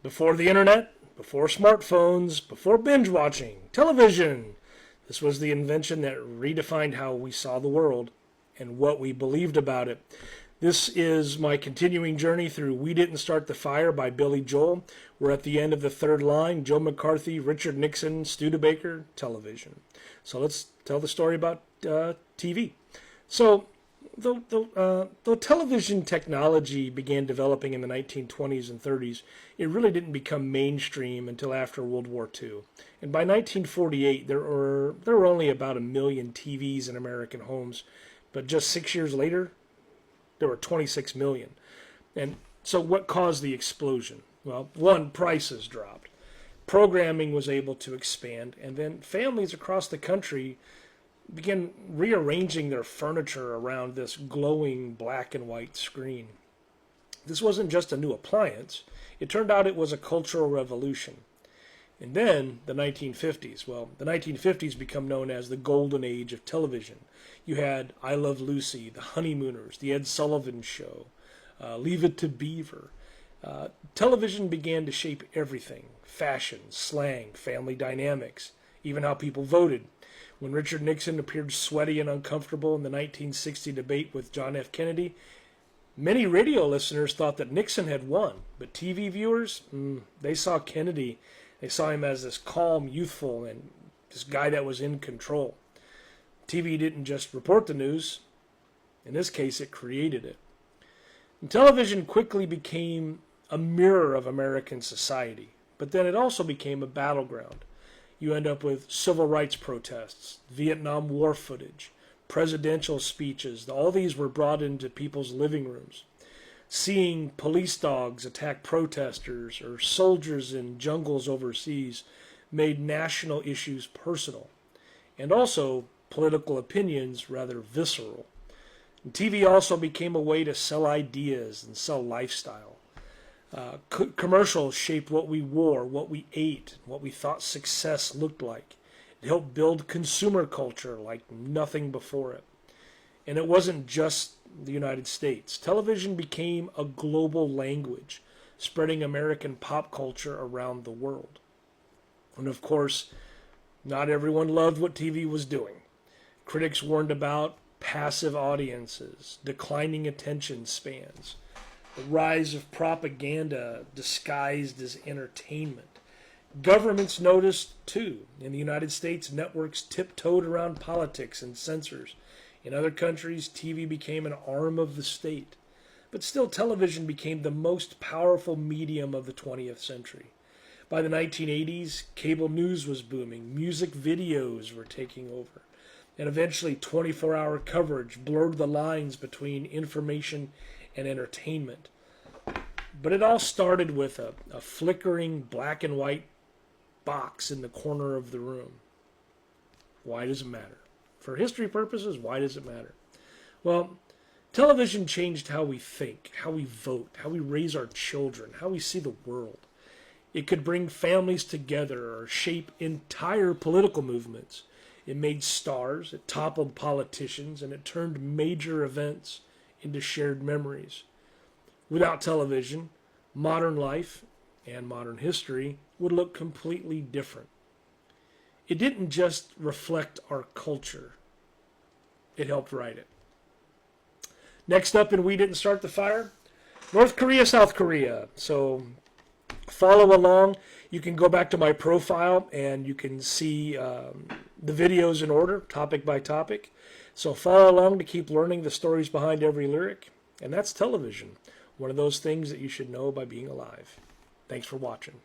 Before the internet, before smartphones, before binge watching, television. This was the invention that redefined how we saw the world and what we believed about it. This is my continuing journey through We Didn't Start the Fire by Billy Joel. We're at the end of the third line. Joe McCarthy, Richard Nixon, Studebaker, television. So let's tell the story about TV. So though television technology began developing in the 1920s and 30s, it really didn't become mainstream until after World War II. And by 1948, there were only about 1 million TVs in American homes. But just 6 years later, there were 26 million. And so what caused the explosion? Well, one, prices dropped. Programming was able to expand, and then families across the country began rearranging their furniture around this glowing black and white screen. This wasn't just a new appliance. It turned out it was a cultural revolution. And then the 1950s. Well, the 1950s become known as the golden age of television. You had I Love Lucy, The Honeymooners, The Ed Sullivan Show, Leave It to Beaver. Television began to shape everything: fashion, slang, family dynamics, even how people voted. When Richard Nixon appeared sweaty and uncomfortable in the 1960 debate with John F. Kennedy, many radio listeners thought that Nixon had won. But TV viewers, they saw Kennedy. They saw him as this calm, youthful, and this guy that was in control. TV didn't just report the news. In this case, it created it. And television quickly became a mirror of American society. But then it also became a battleground. You end up with civil rights protests, Vietnam War footage, presidential speeches. All these were brought into people's living rooms. Seeing police dogs attack protesters or soldiers in jungles overseas made national issues personal, and also political opinions rather visceral. And TV also became a way to sell ideas and sell lifestyle. Commercials shaped what we wore, what we ate, what we thought success looked like. It helped build consumer culture like nothing before it. And it wasn't just the United States. Television became a global language, spreading American pop culture around the world. And of course, not everyone loved what TV was doing. Critics warned about passive audiences, declining attention spans, the rise of propaganda disguised as entertainment. Governments noticed, too. In the United States, networks tiptoed around politics and censors. In other countries, TV became an arm of the state. But still, television became the most powerful medium of the 20th century. By the 1980s, cable news was booming. Music videos were taking over. And eventually, 24-hour coverage blurred the lines between information and entertainment. But it all started with a flickering black and white box in the corner of the room. Why does it matter? For history purposes, why does it matter? Well, television changed how we think, how we vote, how we raise our children, how we see the world. It could bring families together or shape entire political movements. It made stars, it toppled politicians, and it turned major events into shared memories. Without television, modern life and modern history would look completely different. It didn't just reflect our culture. It helped write it. Next up in We Didn't Start the Fire, North Korea, South Korea. So follow along. You can go back to my profile and you can see the videos in order, topic by topic. So follow along to keep learning the stories behind every lyric. And that's television, one of those things that you should know by being alive. Thanks for watching.